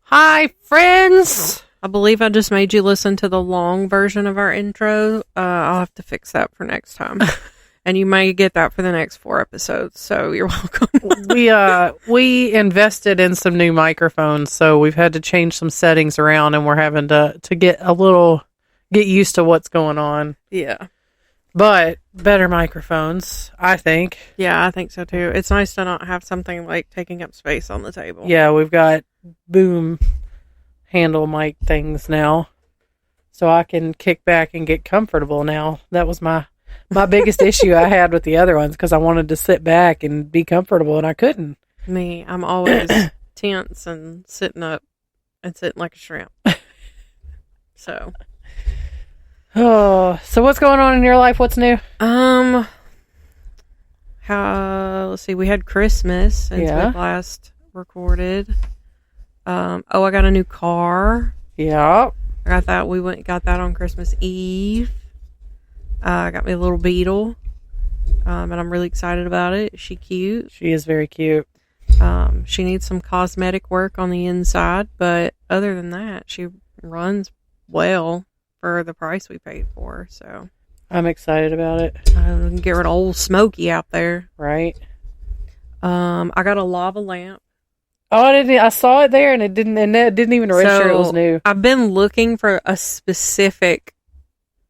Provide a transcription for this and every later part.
Hi, friends! I believe I just made you listen to the long version of our intro. I'll have to fix that for next time. And you may get that for the next 4 episodes, so you're welcome. We invested in some new microphones, so we've had to change some settings around, and we're having to get used to what's going on. Yeah. But better microphones, I think. Yeah, I think so too. It's nice to not have something like taking up space on the table. Yeah, we've got boom handle mic things now, so I can kick back and get comfortable now. That was my biggest issue I had with the other ones, because I wanted to sit back and be comfortable, and I couldn't. Me, I'm always tense and sitting up and sitting like a shrimp. So what's going on in your life? What's new? Let's see, we had Christmas since we last recorded. I got a new car. Yeah. I got that. We got that on Christmas Eve. I got me a little Beetle. And I'm really excited about it. She cute. She is very cute. She needs some cosmetic work on the inside, but other than that, she runs well for the price we paid for her, so I'm excited about it. We can get rid of old Smokey out there. Right. I got a lava lamp. Oh, I saw it there, and it didn't even register it was new. I've been looking for a specific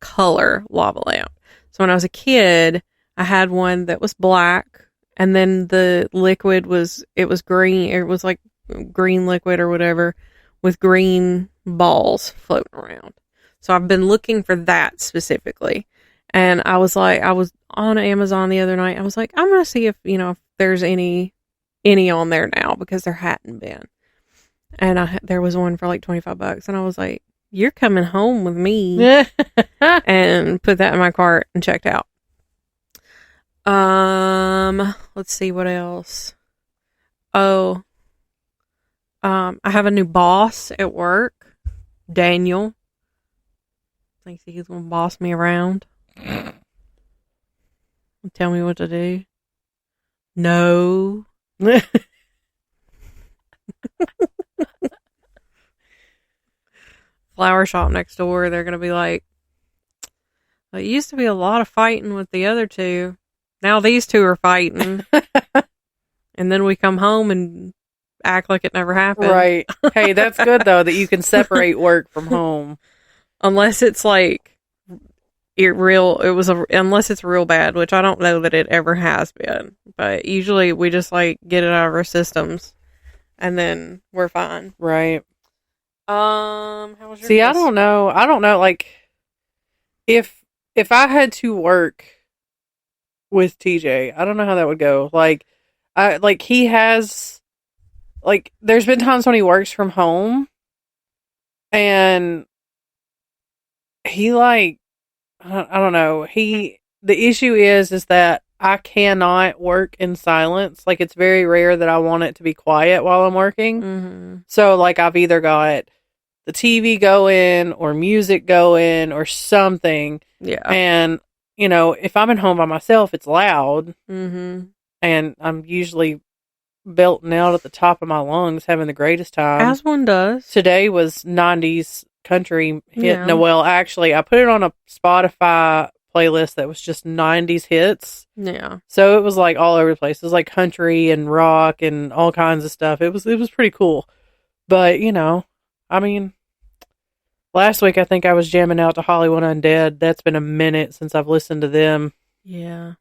color lava lamp. So when I was a kid, I had one that was black, and then the liquid was green. It was like green liquid or whatever with green balls floating around. So I've been looking for that specifically. And I was on Amazon the other night. I was like, I'm going to see if there's any on there now, because there hadn't been. And there was one for like $25. And I was like, you're coming home with me. And put that in my cart and checked out. Let's see what else. I have a new boss at work, Daniel. Thinks he's gonna boss me around. Tell me what to do. No. Flower shop next door, they're gonna be like, well, it used to be a lot of fighting with the other two. Now these two are fighting. And then we come home and act like it never happened. Right. Hey, that's good though, that you can separate work from home. Unless it's like unless it's real bad, which I don't know that it ever has been. But usually we just like get it out of our systems and then we're fine. Right. How was your See, I don't know. Like, if I had to work with TJ, I don't know how that would go. He has, there's been times when he works from home, and he, I don't know. The issue is that I cannot work in silence. Like, it's very rare that I want it to be quiet while I'm working. Mm-hmm. So, I've either got the TV going or music going or something. Yeah. And, if I'm at home by myself, it's loud. Mm-hmm. And I'm usually belting out at the top of my lungs, having the greatest time. As one does. Today was 90s country hit. No, well, actually, I put it on a Spotify playlist that was just 90s hits. Yeah. So it was all over the place. It was country and rock and all kinds of stuff. It was pretty cool. But, last week I think I was jamming out to Hollywood Undead. That's been a minute since I've listened to them. Yeah.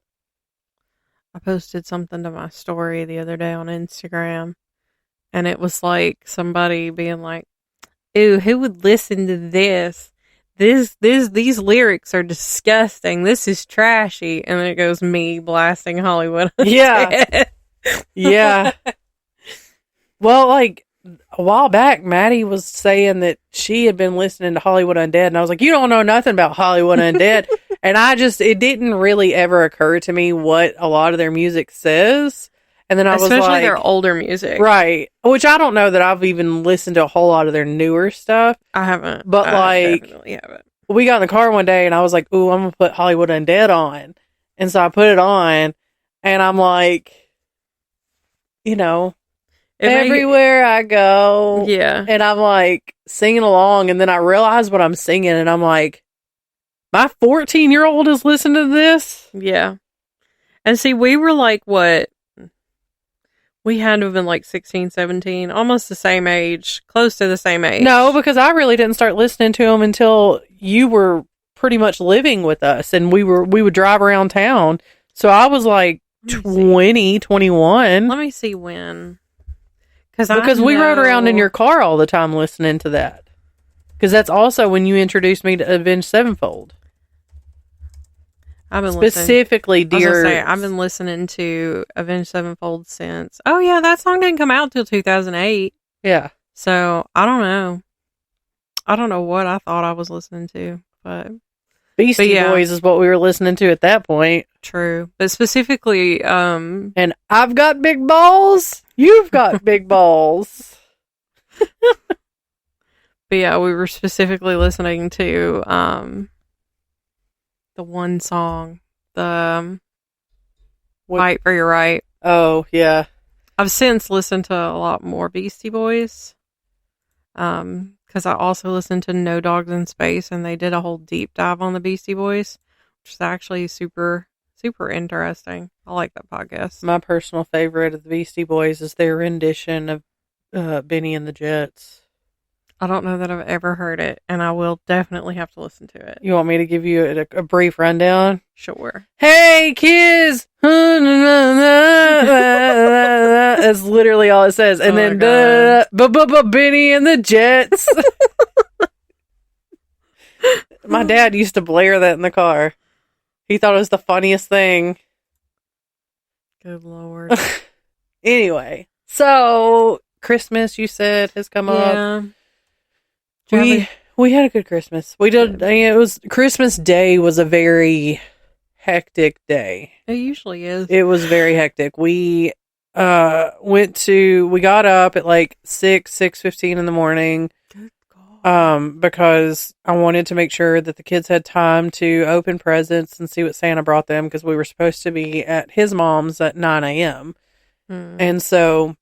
I posted something to my story the other day on Instagram, and it was like somebody being like, "Ooh, who would listen to this? These lyrics are disgusting. This is trashy." And then it goes me blasting Hollywood. Yeah. Yeah. Well, a while back, Maddie was saying that she had been listening to Hollywood Undead, and I was like, you don't know nothing about Hollywood Undead. And it didn't really ever occur to me what a lot of their music says. And then I was like, especially their older music. Right. Which I don't know that I've even listened to a whole lot of their newer stuff. I haven't. But I definitely haven't. We got in the car one day and I was like, ooh, I'm going to put Hollywood Undead on. And so I put it on and I'm like, everywhere I go. Yeah. And I'm like singing along, and then I realize what I'm singing, and I'm like, my 14-year-old is listening to this? Yeah. And see, we were like, what? We had to have been like 16, 17, almost the same age, close to the same age. No, because I really didn't start listening to them until you were pretty much living with us, and we would drive around town. So I was like 20, 21. Let me see when. Because we rode around in your car all the time listening to that. Because that's also when you introduced me to Avenged Sevenfold. I've been specifically, dear. I've been listening to Avenged Sevenfold since. Oh yeah, that song didn't come out till 2008. Yeah. So I don't know. I don't know what I thought I was listening to, but Beastie Boys is what we were listening to at that point. True, but specifically, and I've got big balls. You've got big balls. But yeah, we were specifically listening to the one song, the Fight for Your Right. Oh, yeah. I've since listened to a lot more Beastie Boys. Because I also listened to No Dogs in Space, and they did a whole deep dive on the Beastie Boys, which is actually super, super interesting. I like that podcast. My personal favorite of the Beastie Boys is their rendition of Benny and the Jets. I don't know that I've ever heard it, and I will definitely have to listen to it. You want me to give you a brief rundown? Sure. Hey, kids! That's literally all it says. And then, Benny and the Jets. My dad used to blare that in the car. He thought it was the funniest thing. Good Lord. Anyway, so Christmas, you said, has come up. We had a good Christmas. We did. I mean, it was Christmas Day was a very hectic day. It usually is. It was very hectic. We we got up at like 6:15 in the morning. Good God. Because I wanted to make sure that the kids had time to open presents and see what Santa brought them, because we were supposed to be at his mom's at 9 a.m. And so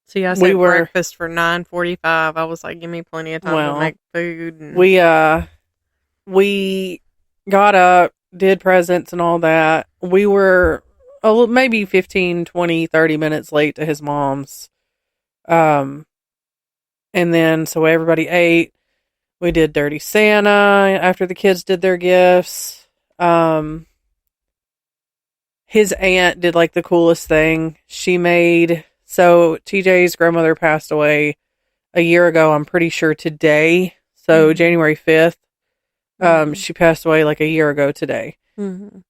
see, I said breakfast for 9:45. I was like, give me plenty of time to make food. And we got up, did presents and all that. We were maybe 15, 20, 30 minutes late to his mom's. And then, so everybody ate. We did Dirty Santa after the kids did their gifts. His aunt did like the coolest thing. She made... So TJ's grandmother passed away a year ago, I'm pretty sure today. So January 5th, she passed away like a year ago today.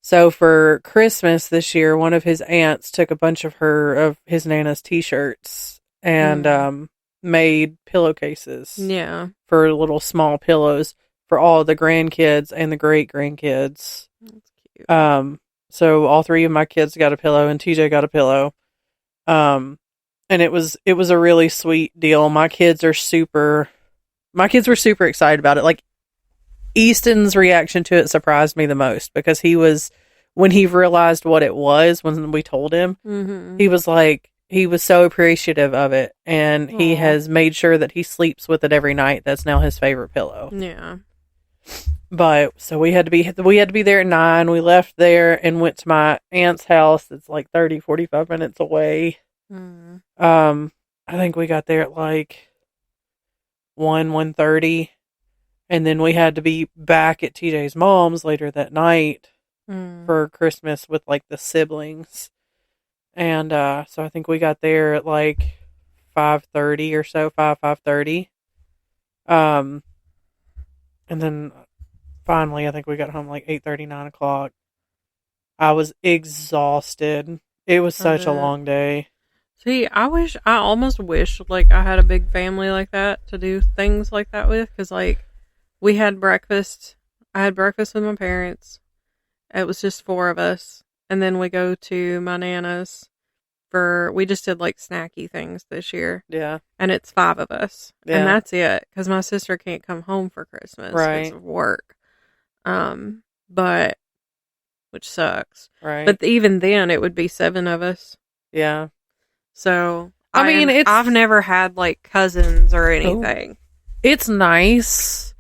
So for Christmas this year, one of his aunts took a bunch of his Nana's t-shirts and made pillowcases. Yeah. For little small pillows for all the grandkids and the great-grandkids. That's cute. So all three of my kids got a pillow and TJ got a pillow. And it was a really sweet deal. My kids were super excited about it. Like, Easton's reaction to it surprised me the most, because when he realized what it was, when we told him, he was so appreciative of it, and he has made sure that he sleeps with it every night. That's now his favorite pillow. Yeah. But so we had to be there at 9. We left there and went to my aunt's house. It's like 30, 45 minutes away. I think we got there at like 1:30, and then we had to be back at TJ's mom's later that night for Christmas with like the siblings. And so I think we got there at like 5:30 or so, 5:30. And then finally I think we got home like 8:30, 9 o'clock. I was exhausted. It was such a long day. See, I almost wish, like, I had a big family like that to do things like that with, because, like, we had breakfast. I had breakfast with my parents. It was just 4 of us. And then we go to my Nana's we just did, like, snacky things this year. Yeah. And it's 5 of us. Yeah. And that's it, because my sister can't come home for Christmas because of work. Which sucks. Right. But even then, it would be 7 of us. Yeah. So I mean, I've never had like cousins or anything. It's nice.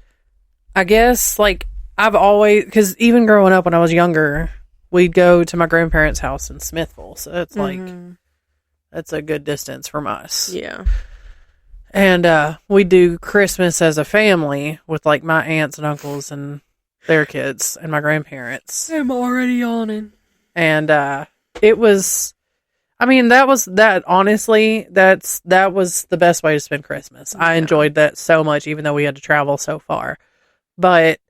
I guess, like, I've always, because even growing up when I was younger, we'd go to my grandparents' house in Smithville. So it's like, that's a good distance from us. Yeah. And we do Christmas as a family with like my aunts and uncles and their kids and my grandparents. I'm already yawning. And it was, I mean, that was honestly, that was the best way to spend Christmas. I enjoyed that so much, even though we had to travel so far. But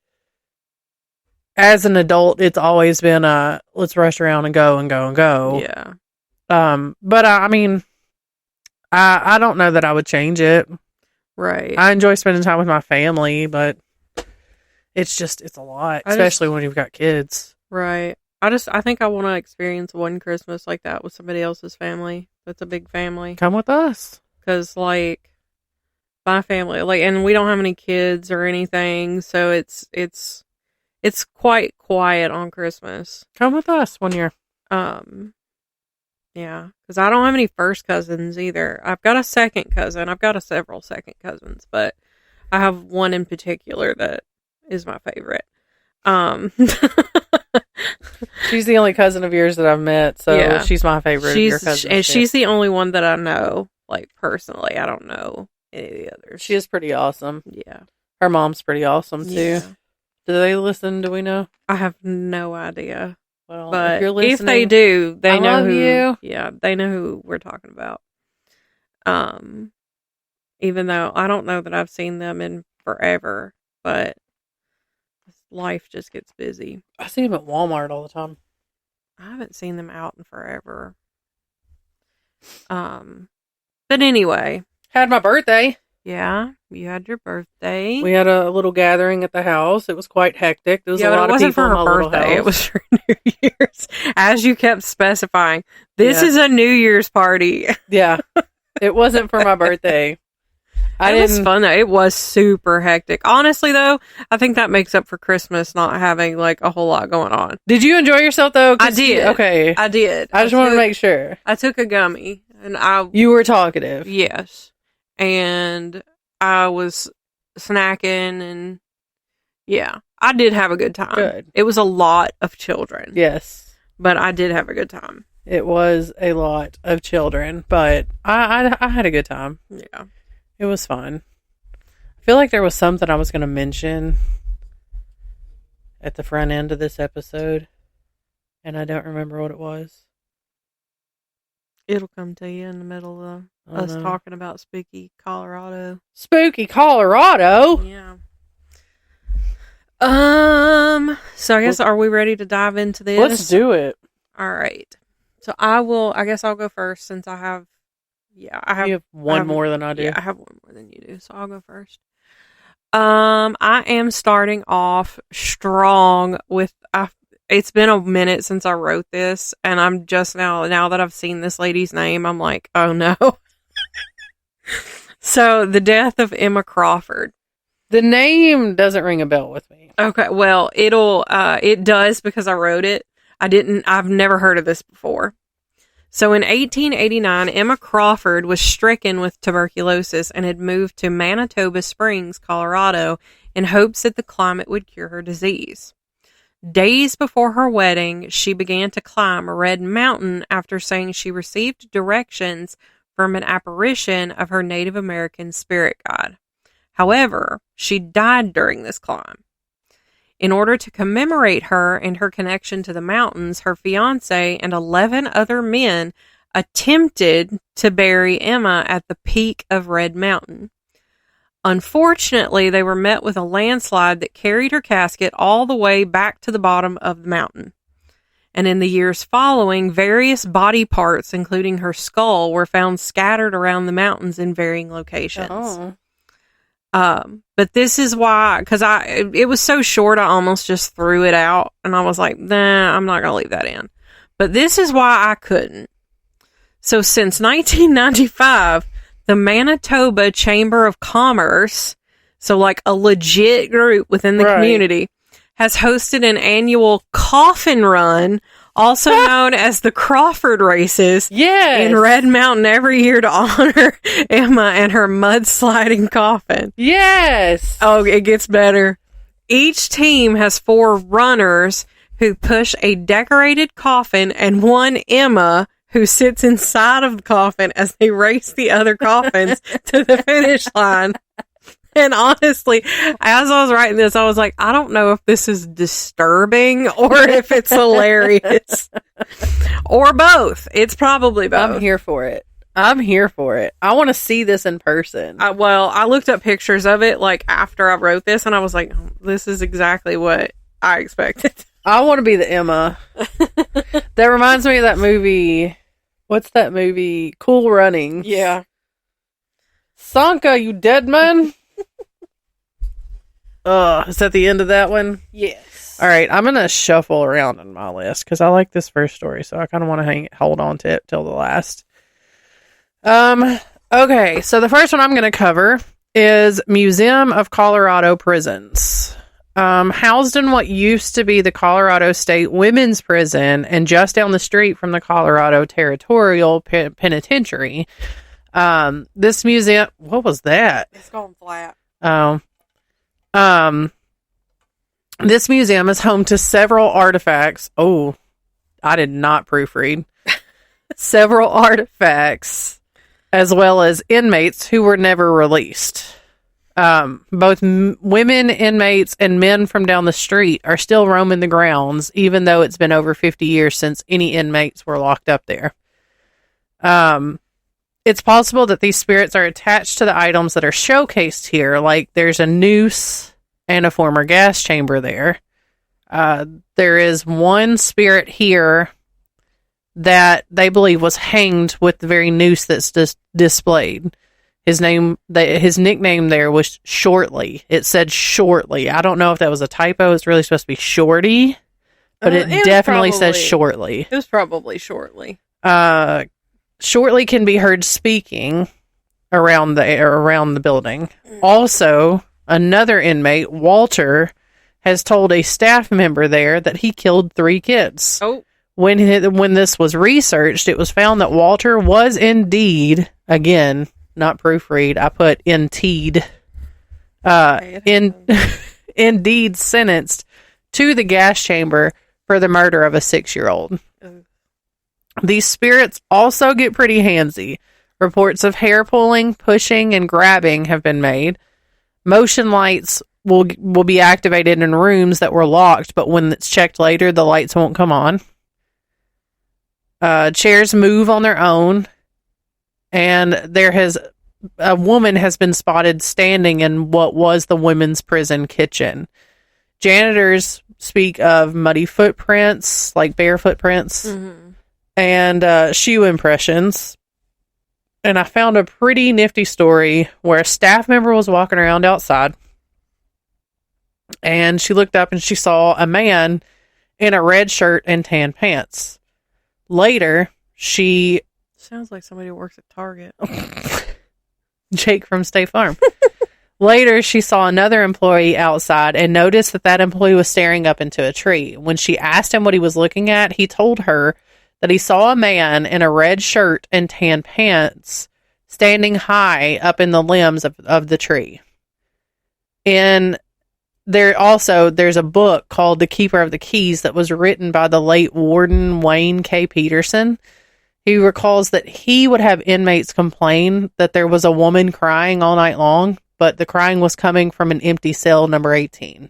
as an adult, it's always been let's rush around and go and go and go. Yeah. But I mean, I don't know that I would change it. Right. I enjoy spending time with my family, but it's a lot, especially when you've got kids. Right. I think I want to experience one Christmas like that with somebody else's family. That's a big family. Come with us. Because, like, my family, like, and we don't have any kids or anything, so it's quite quiet on Christmas. Come with us one year. Yeah, because I don't have any first cousins either. I've got a second cousin. I've got several second cousins, but I have one in particular that is my favorite. She's the only cousin of yours that I've met, so she's my favorite of your cousins. And she's the only one that I know, like, personally. I don't know any of the others. She is pretty awesome. Yeah. Her mom's pretty awesome, too. Yeah. Do they listen? Do we know? I have no idea. Well, but if you're listening, if they do, they know who. You. Yeah, they know who we're talking about. Even though I don't know that I've seen them in forever, but life just gets busy. I see them at Walmart all the time. I haven't seen them out in forever. But anyway, had my birthday. Yeah, you had your birthday. We had a little gathering at the house. It was quite hectic. There was a lot of people in my little house. It was for New Year's, as you kept specifying. This is a New Year's party. Yeah, it wasn't for my birthday. It was fun though. It was super hectic. Honestly, though, I think that makes up for Christmas not having like a whole lot going on. Did you enjoy yourself though? I did. Okay, I did. I just wanted to make sure. I took a gummy, and You were talkative. Yes. And I was snacking, and yeah, I did have a good time. Good. It was a lot of children. Yes. But I did have a good time. It was a lot of children, but I had a good time. Yeah. It was fun. I feel like there was something I was going to mention at the front end of this episode, and I don't remember what it was. It'll come to you in the middle of us talking about Spooky Colorado. Spooky Colorado? Yeah. So I guess, are we ready to dive into this? Let's do it. All right. So I guess I'll go first since I have You have one more than I do. Yeah, I have one more than you do, so I'll go first. I am starting off strong with, it's been a minute since I wrote this, and I'm just now that I've seen this lady's name, I'm like, oh no. So, the death of Emma Crawford. The name doesn't ring a bell with me. Okay, well, it does because I wrote it. I've never heard of this before. So in 1889, Emma Crawford was stricken with tuberculosis and had moved to Manitoba Springs, Colorado, in hopes that the climate would cure her disease. Days before her wedding, she began to climb a red mountain after saying she received directions from an apparition of her Native American spirit guide. However, she died during this climb. In order to commemorate her and her connection to the mountains, her fiancé and 11 other men attempted to bury Emma at the peak of Red Mountain. Unfortunately, they were met with a landslide that carried her casket all the way back to the bottom of the mountain. And in the years following, various body parts, including her skull, were found scattered around the mountains in varying locations. Oh. But this is why, because it was so short, I almost just threw it out, and I was like, nah, I'm not going to leave that in. But this is why I couldn't. So since 1995, the Manitoba Chamber of Commerce, so like a legit group within the community, has hosted an annual coffin run also known as the Crawford races Yes. in Red Mountain every year to honor Emma and her mudsliding coffin. Yes. Oh, it gets better. Each team has 4 runners who push a decorated coffin and one Emma who sits inside of the coffin as they race the other coffins to the finish line. And honestly, as I was writing this, I was like, I don't know if this is disturbing or if it's hilarious. Or both. It's probably both. I'm here for it. I want to see this in person. I looked up pictures of it like after I wrote this, and I was like, this is exactly what I expected. I want to be the Emma. That reminds me of that movie. What's that movie? Cool Runnings. Yeah. Sanka, you dead man? Is that the end of that one? Yes. All right, I'm going to shuffle around in my list because I like this first story, so I kind of want to hold on to it till the last. Okay, so the first one I'm going to cover is Museum of Colorado Prisons. Housed in what used to be the Colorado State Women's Prison and just down the street from the Colorado Territorial Penitentiary. This museum, what was that? It's going flat. Oh. This museum is home to several artifacts. Oh, I did not proofread. Several artifacts, as well as inmates who were never released. Both women inmates and men from down the street are still roaming the grounds, even though it's been over 50 years since any inmates were locked up there. It's possible that these spirits are attached to the items that are showcased here, like there's a noose and a former gas chamber there. There is one spirit here that they believe was hanged with the very noose that's displayed. His nickname there was Shortly. It said Shortly. I don't know if that was a typo. It's really supposed to be Shorty, but it definitely says Shortly. It was probably Shortly. Shortly can be heard speaking around the building. Also, another inmate, Walter, has told a staff member there that he killed 3 kids. Oh. When this was researched, it was found that Walter was indeed, again, not proofread, I put indeed, indeed sentenced to the gas chamber for the murder of a 6-year-old. These spirits also get pretty handsy. Reports of hair pulling, pushing, and grabbing have been made. Motion lights will be activated in rooms that were locked, but when it's checked later, the lights won't come on. Chairs move on their own, and a woman has been spotted standing in what was the women's prison kitchen. Janitors speak of muddy footprints, like bare footprints. Mm-hmm. And shoe impressions. And I found a pretty nifty story where a staff member was walking around outside, and she looked up and she saw a man in a red shirt and tan pants. Later, she... Sounds like somebody who works at Target. Jake from State Farm. Later, she saw another employee outside and noticed that employee was staring up into a tree. When she asked him what he was looking at, he told her that he saw a man in a red shirt and tan pants standing high up in the limbs of the tree. And there's a book called The Keeper of the Keys that was written by the late Warden Wayne K. Peterson. He recalls that he would have inmates complain that there was a woman crying all night long, but the crying was coming from an empty cell number 18.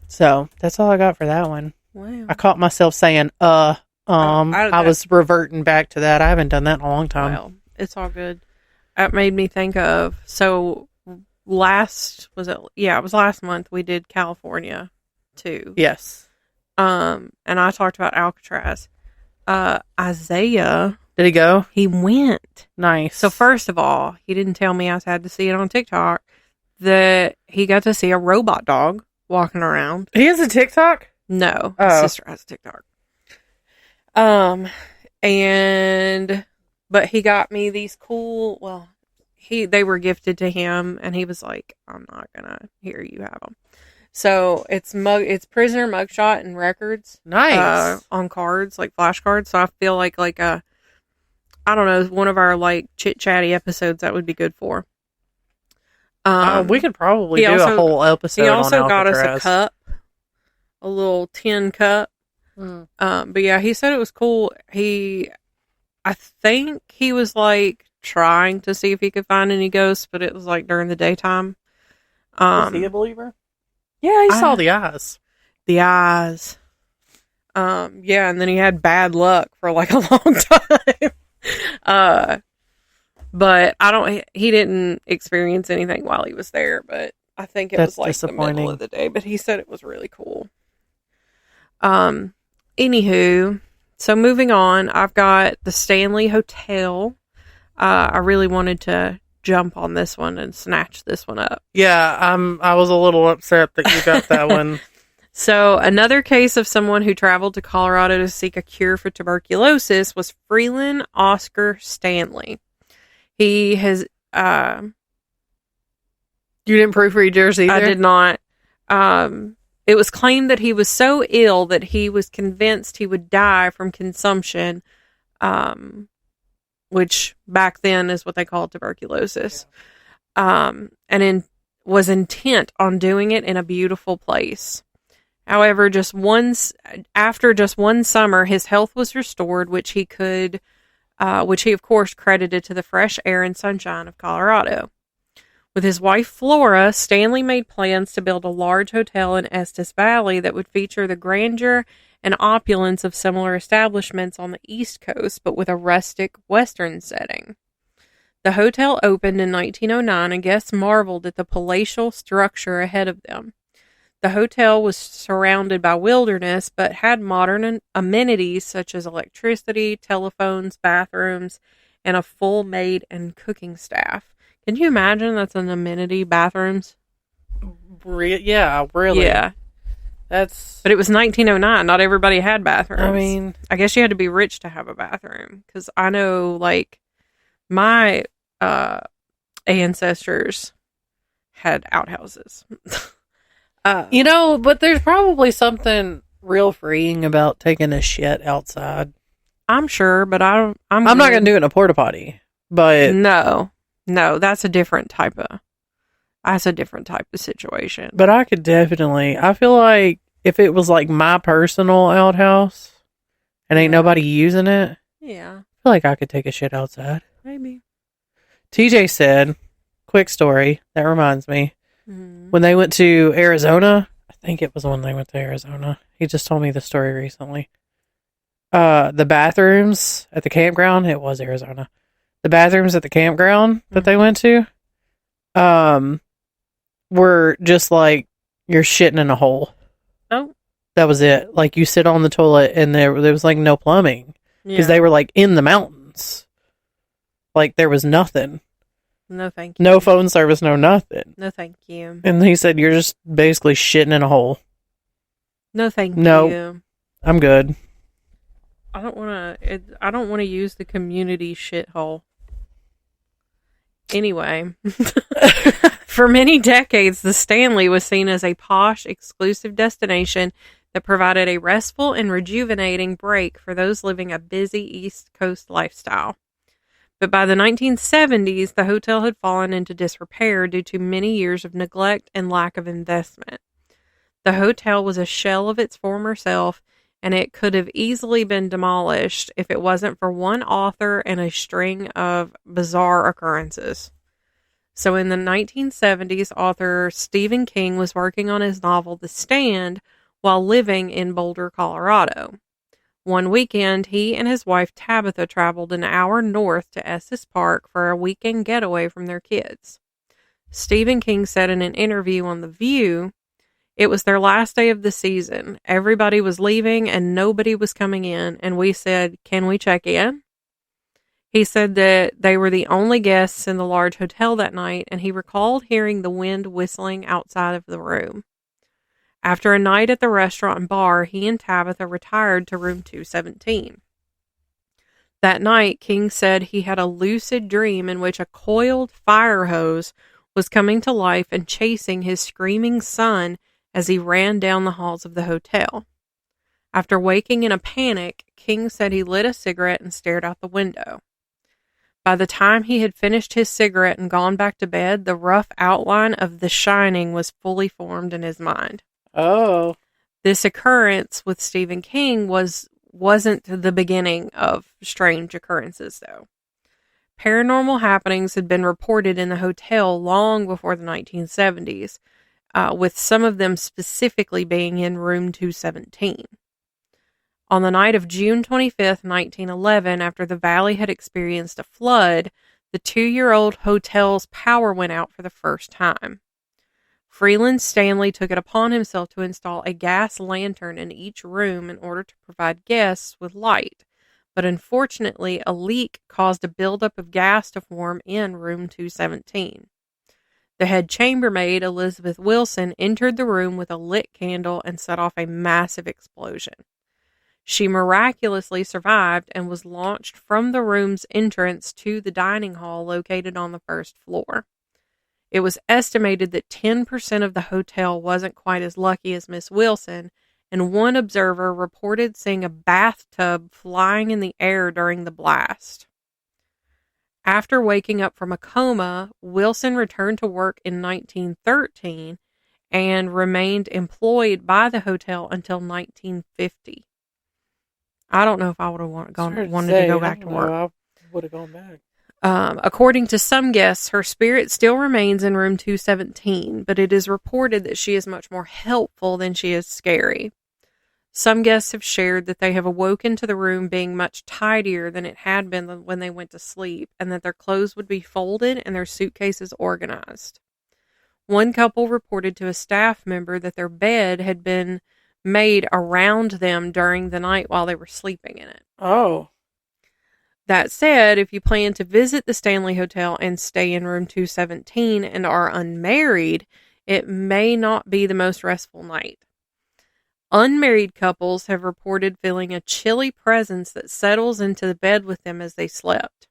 So that's all I got for that one. Wow. I caught myself saying, I was reverting back to that. I haven't done that in a long time. Well, it's all good. That made me think of, so it was last month we did California too. Yes. And I talked about Alcatraz. Isaiah, did he go? He went. Nice. So first of all, he didn't tell me I had to see it on TikTok, that he got to see a robot dog walking around. He has a TikTok? No, his sister has a TikTok. But he got me these they were gifted to him, and he was like, I'm not gonna hear you have them. So it's prisoner mugshot and records. Nice. On cards, like flashcards. So I feel like I don't know, one of our like chit chatty episodes that would be good for. We could probably do a whole episode. He also on got us Alcatraz. a cup, a little tin cup. But yeah, he said it was cool. I think he was like trying to see if he could find any ghosts, but it was like during the daytime. Was he a believer? Yeah, he saw the eyes. The eyes. Yeah, and then he had bad luck for like a long time. But he didn't experience anything while he was there, but I think it was like the middle of the day, but he said it was really cool. Anywho, so moving on, I've got the Stanley Hotel. I really wanted to jump on this one and snatch this one up. Yeah, I was a little upset that you got that one. So another case of someone who traveled to Colorado to seek a cure for tuberculosis was Freeland Oscar Stanley. He has, you didn't proofread yours either? I did not. It was claimed that he was so ill that he was convinced he would die from consumption, which back then is what they called tuberculosis. Was intent on doing it in a beautiful place. However, after just one summer, his health was restored, which he of course credited to the fresh air and sunshine of Colorado. With his wife Flora, Stanley made plans to build a large hotel in Estes Valley that would feature the grandeur and opulence of similar establishments on the East Coast, but with a rustic Western setting. The hotel opened in 1909, and guests marveled at the palatial structure ahead of them. The hotel was surrounded by wilderness, but had modern amenities such as electricity, telephones, bathrooms, and a full maid and cooking staff. Can you imagine that's an amenity, bathrooms? Yeah, really. Yeah. But it was 1909. Not everybody had bathrooms. I mean, I guess you had to be rich to have a bathroom. Because I know, like, my ancestors had outhouses. but there's probably something real freeing about taking a shit outside. I'm sure, but I'm not going to do it in a porta potty. But no, that's a different type of situation. But I could definitely. I feel like if it was like my personal outhouse and ain't nobody using it, yeah, I feel like I could take a shit outside. Maybe. TJ said, quick story that reminds me. When they went to Arizona, I think it was when they went to Arizona. He just told me the story recently. The bathrooms at the campground, it was Arizona. The bathrooms at the campground that they went to, were just like you're shitting in a hole. Oh. That was it. Like you sit on the toilet and there was like no plumbing because they were like in the mountains. Like there was nothing. No, thank you. No phone service, no nothing. No, thank you. And he said, you're just basically shitting in a hole. No, thank you. I'm good. I don't want to use the community shithole. Anyway, for many decades, the Stanley was seen as a posh, exclusive destination that provided a restful and rejuvenating break for those living a busy East Coast lifestyle. But by the 1970s, the hotel had fallen into disrepair due to many years of neglect and lack of investment. The hotel was a shell of its former self, and it could have easily been demolished if it wasn't for one author and a string of bizarre occurrences. So in the 1970s, author Stephen King was working on his novel The Stand while living in Boulder, Colorado. One weekend, he and his wife Tabitha traveled an hour north to Estes Park for a weekend getaway from their kids. Stephen King said in an interview on The View, "It was their last day of the season. Everybody was leaving and nobody was coming in, and we said, 'Can we check in?' He said that they were the only guests in the large hotel that night, and he recalled hearing the wind whistling outside of the room. After a night at the restaurant and bar, he and Tabitha retired to room 217. That night, King said he had a lucid dream in which a coiled fire hose was coming to life and chasing his screaming son as he ran down the halls of the hotel. After waking in a panic, King said he lit a cigarette and stared out the window. By the time he had finished his cigarette and gone back to bed, the rough outline of The Shining was fully formed in his mind. Oh. This occurrence with Stephen King wasn't the beginning of strange occurrences, though. Paranormal happenings had been reported in the hotel long before the 1970s, with some of them specifically being in room 217. On the night of June 25th, 1911, after the valley had experienced a flood, the 2-year-old hotel's power went out for the first time. Freeland Stanley took it upon himself to install a gas lantern in each room in order to provide guests with light, but unfortunately a leak caused a buildup of gas to form in room 217. The head chambermaid, Elizabeth Wilson, entered the room with a lit candle and set off a massive explosion. She miraculously survived and was launched from the room's entrance to the dining hall located on the first floor. It was estimated that 10% of the hotel wasn't quite as lucky as Miss Wilson, and one observer reported seeing a bathtub flying in the air during the blast. After waking up from a coma, Wilson returned to work in 1913 and remained employed by the hotel until 1950. I don't know if I would have wanted to go back to work. I would have gone back. According to some guests, her spirit still remains in room 217, but it is reported that she is much more helpful than she is scary. Some guests have shared that they have awoken to the room being much tidier than it had been when they went to sleep, and that their clothes would be folded and their suitcases organized. One couple reported to a staff member that their bed had been made around them during the night while they were sleeping in it. Oh. That said, if you plan to visit the Stanley Hotel and stay in room 217 and are unmarried, it may not be the most restful night. Unmarried couples have reported feeling a chilly presence that settles into the bed with them as they slept.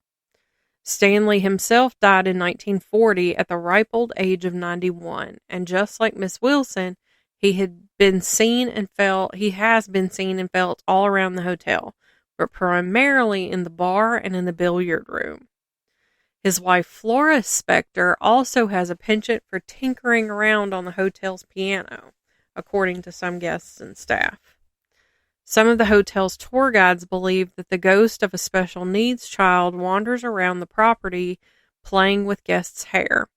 Stanley himself died in 1940 at the ripe old age of 91, and just like Miss Wilson, he has been seen and felt all around the hotel, but primarily in the bar and in the billiard room. His wife Flora Spector also has a penchant for tinkering around on the hotel's piano, according to some guests and staff. Some of the hotel's tour guides believe that the ghost of a special needs child wanders around the property playing with guests' hair.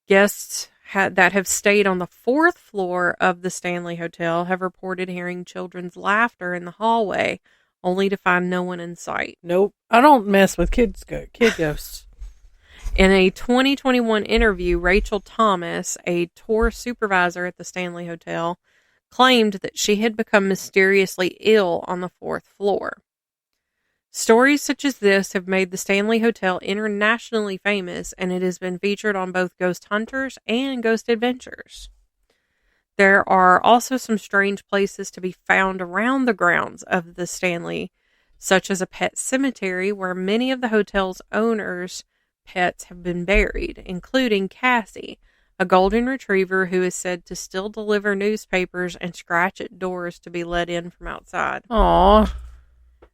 Guests that have stayed on the 4th floor of the Stanley Hotel have reported hearing children's laughter in the hallway, only to find no one in sight. Nope. I don't mess with kid ghosts. In a 2021 interview, Rachel Thomas, a tour supervisor at the Stanley Hotel, claimed that she had become mysteriously ill on the 4th floor. Stories such as this have made the Stanley Hotel internationally famous, and it has been featured on both Ghost Hunters and Ghost Adventures. There are also some strange places to be found around the grounds of the Stanley, such as a pet cemetery where many of the hotel's owners' pets have been buried, including Cassie, a golden retriever who is said to still deliver newspapers and scratch at doors to be let in from outside. Aww.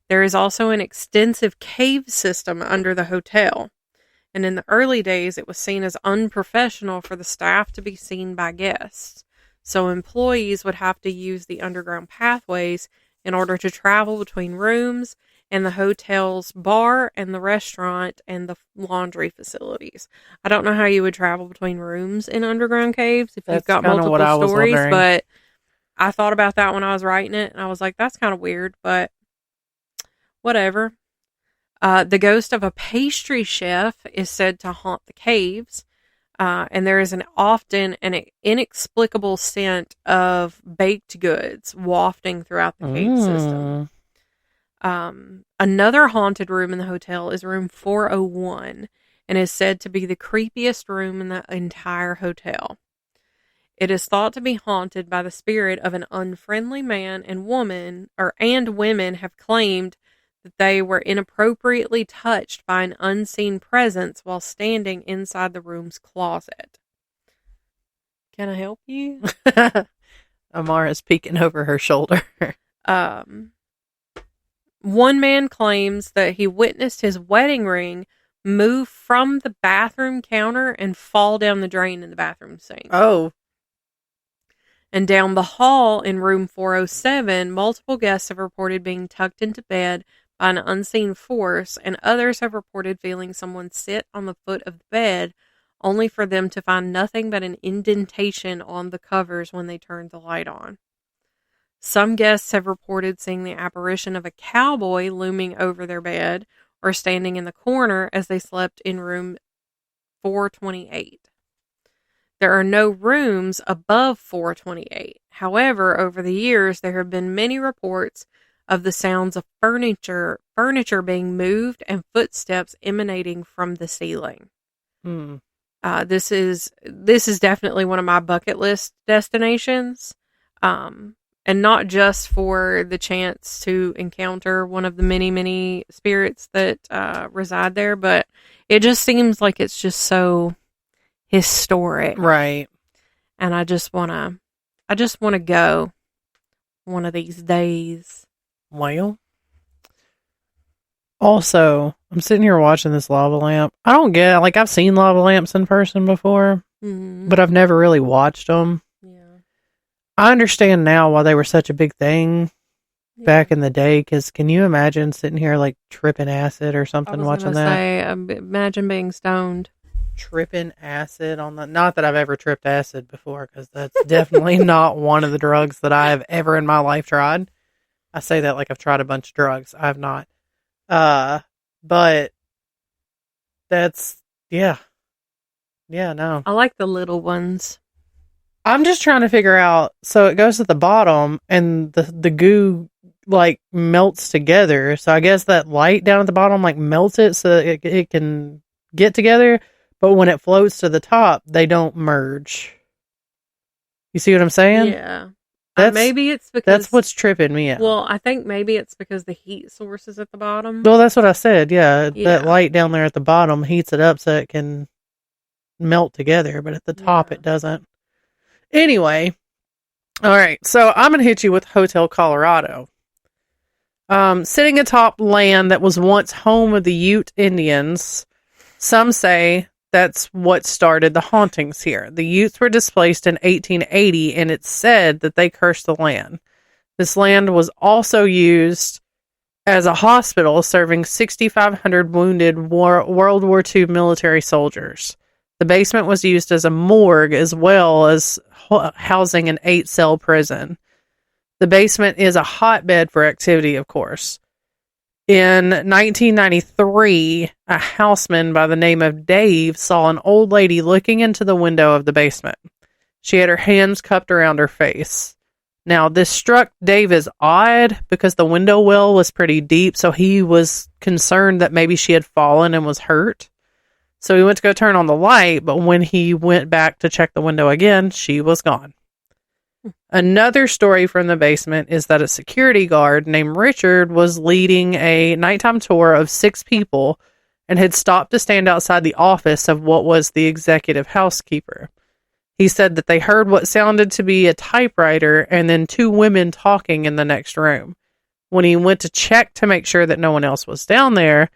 There is also an extensive cave system under the hotel, and in the early days it was seen as unprofessional for the staff to be seen by guests, so employees would have to use the underground pathways in order to travel between rooms and the hotel's bar and the restaurant and the laundry facilities. I don't know how you would travel between rooms in underground caves if you've got multiple stories, but I thought about that when I was writing it, and I was like, that's kind of weird, but whatever. The ghost of a pastry chef is said to haunt the caves, and there is often an inexplicable scent of baked goods wafting throughout the cave system. Another haunted room in the hotel is room 401, and is said to be the creepiest room in the entire hotel. It is thought to be haunted by the spirit of an unfriendly man and woman, and women have claimed that they were inappropriately touched by an unseen presence while standing inside the room's closet. Can I help you? Amara's peeking over her shoulder. One man claims that he witnessed his wedding ring move from the bathroom counter and fall down the drain in the bathroom sink. Oh. And down the hall in room 407, multiple guests have reported being tucked into bed by an unseen force, and others have reported feeling someone sit on the foot of the bed, only for them to find nothing but an indentation on the covers when they turned the light on. Some guests have reported seeing the apparition of a cowboy looming over their bed or standing in the corner as they slept in room 428. There are no rooms above 428. However, over the years, there have been many reports of the sounds of furniture being moved and footsteps emanating from the ceiling. This is definitely one of my bucket list destinations. And not just for the chance to encounter one of the many, many spirits that reside there, but it just seems like it's just so historic. Right. And I just want to go one of these days. Well, also, I'm sitting here watching this lava lamp. I don't get, like, I've seen lava lamps in person before, but I've never really watched them. I understand now why they were such a big thing back in the day, because can you imagine sitting here like tripping acid or something watching that? Imagine being stoned. Tripping acid on the... Not that I've ever tripped acid before, because that's definitely not one of the drugs that I have ever in my life tried. I say that like I've tried a bunch of drugs. I have not. But that's... Yeah. Yeah, no. I like the little ones. I'm just trying to figure out, so it goes to the bottom and the goo like melts together. So I guess that light down at the bottom like melts it so that it can get together. But when it floats to the top, they don't merge. You see what I'm saying? Yeah. Maybe it's because... That's what's tripping me out. Well, I think maybe it's because the heat source is at the bottom. Well, that's what I said. Yeah. That light down there at the bottom heats it up so it can melt together. But at the top, it doesn't. Anyway, all right, so I'm going to hit you with Hotel Colorado. Sitting atop land that was once home of the Ute Indians, some say that's what started the hauntings here. The Utes were displaced in 1880, and it's said that they cursed the land. This land was also used as a hospital, serving 6,500 wounded World War II military soldiers. The basement was used as a morgue as well as housing an 8-cell prison. The basement is a hotbed for activity, of course. In 1993, a houseman by the name of Dave saw an old lady looking into the window of the basement. She had her hands cupped around her face. Now, this struck Dave as odd because the window well was pretty deep, so he was concerned that maybe she had fallen and was hurt. So he went to go turn on the light, but when he went back to check the window again, she was gone. Another story from the basement is that a security guard named Richard was leading a nighttime tour of 6 people and had stopped to stand outside the office of what was the executive housekeeper. He said that they heard what sounded to be a typewriter and then 2 women talking in the next room. When he went to check to make sure that no one else was down there,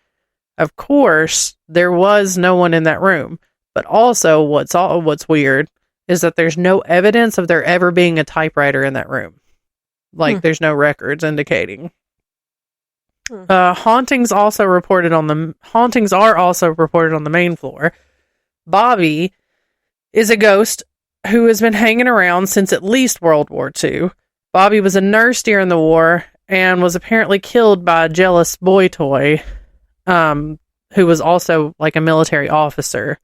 of course, there was no one in that room. But also, what's weird is that there's no evidence of there ever being a typewriter in that room. Like, there's no records indicating. Hauntings are also reported on the main floor. Bobby is a ghost who has been hanging around since at least World War II. Bobby was a nurse during the war and was apparently killed by a jealous boy toy, who was also like a military officer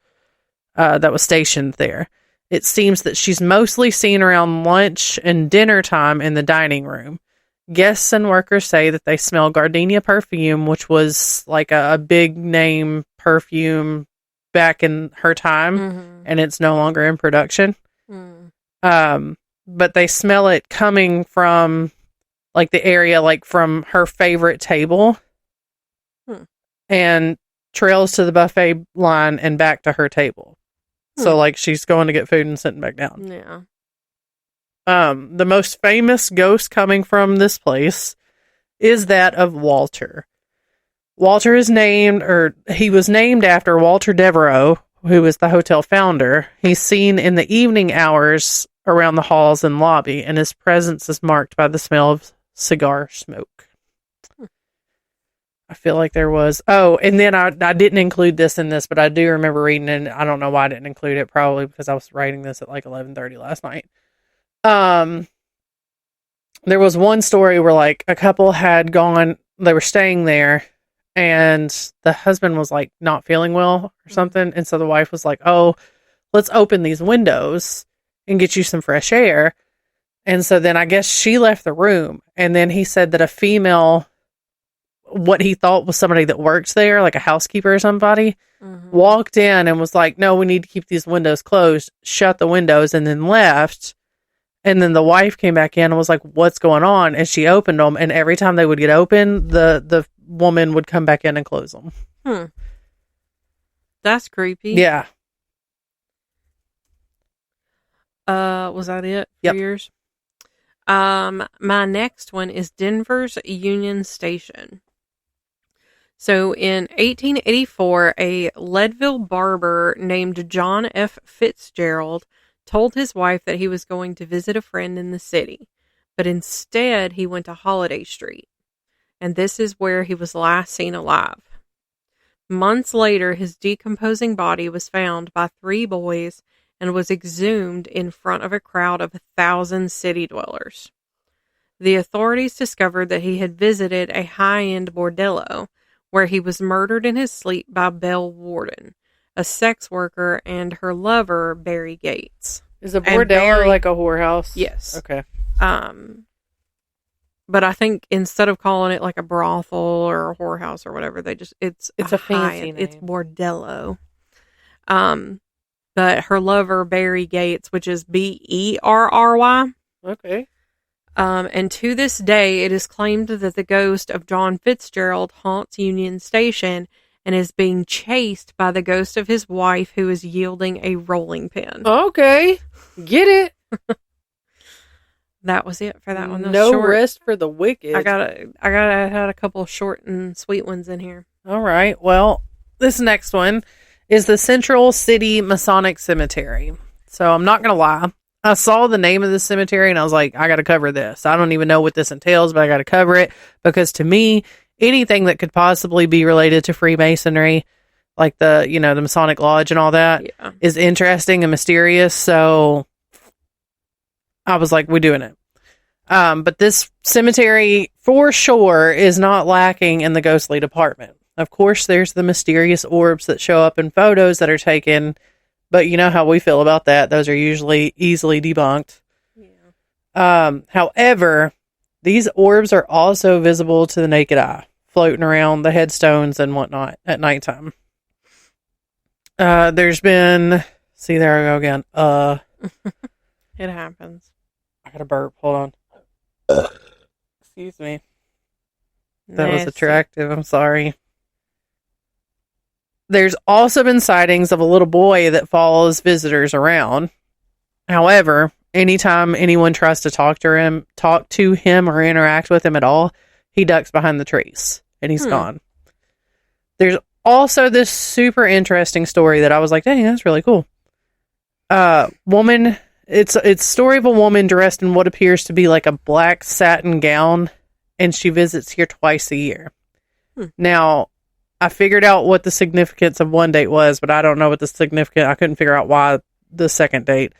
that was stationed there. It seems that she's mostly seen around lunch and dinner time in the dining room. Guests and workers say that they smell gardenia perfume, which was like a big name perfume back in her time, and it's no longer in production. But they smell it coming from like the area, like from her favorite table, and trails to the buffet line and back to her table. So, like, she's going to get food and sitting back down. Yeah. The most famous ghost coming from this place is that of Walter. Walter is he was named after Walter Devereaux, who was the hotel founder. He's seen in the evening hours around the halls and lobby, and his presence is marked by the smell of cigar smoke. I feel like there was... Oh, and then I didn't include this in this, but I do remember reading it, and I don't know why I didn't include it, probably because I was writing this at like 11:30 last night. There was one story where like a couple had gone, they were staying there, and the husband was like not feeling well or something, and so the wife was like, oh, let's open these windows and get you some fresh air. And so then I guess she left the room, and then he said that a female, what he thought was somebody that works there, like a housekeeper or somebody, walked in and was like, no, we need to keep these windows closed, shut the windows, and then left. And then the wife came back in and was like, what's going on? And she opened them, and every time they would get open, the woman would come back in and close them. That's creepy. Yeah. Was that it for Yep. yours? My next one is Denver's Union Station. So in 1884, a Leadville barber named John F. Fitzgerald told his wife that he was going to visit a friend in the city, but instead he went to Holiday Street, and this is where he was last seen alive. Months later, his decomposing body was found by 3 boys and was exhumed in front of a crowd of 1,000 city dwellers. The authorities discovered that he had visited a high-end bordello, where he was murdered in his sleep by Belle Warden, a sex worker, and her lover, Barry Gates. Is a bordello like a whorehouse? Yes. Okay. But I think instead of calling it like a brothel or a whorehouse or whatever, it's a fancy name. It's bordello. But her lover, Barry Gates, which is Berry. Okay. And to this day, it is claimed that the ghost of John Fitzgerald haunts Union Station and is being chased by the ghost of his wife, who is yielding a rolling pin. Okay. Get it. That was it for that one. No short. Rest for the wicked. I had a couple short and sweet ones in here. All right. Well, this next one is the Central City Masonic Cemetery. So I'm not going to lie. I saw the name of the cemetery and I was like, I got to cover this. I don't even know what this entails, but I got to cover it because to me, anything that could possibly be related to Freemasonry, like the Masonic Lodge and all that, is interesting and mysterious. So I was like, we're doing it. But this cemetery for sure is not lacking in the ghostly department. Of course, there's the mysterious orbs that show up in photos that are taken, but you know how we feel about that. Those are usually easily debunked. Yeah. However, these orbs are also visible to the naked eye, floating around the headstones and whatnot at nighttime. There's been... See, there I go again. It happens. I got a burp. Hold on. Excuse me. That was attractive. I'm sorry. There's also been sightings of a little boy that follows visitors around. However, anytime anyone tries to talk to him or interact with him at all, he ducks behind the trees and he's gone. There's also this super interesting story that I was like, dang, that's really cool. Woman, it's a story of a woman dressed in what appears to be like a black satin gown, and she visits here twice a year. Now, I figured out what the significance of one date was, but I don't know what the significance. I couldn't figure out why the second date.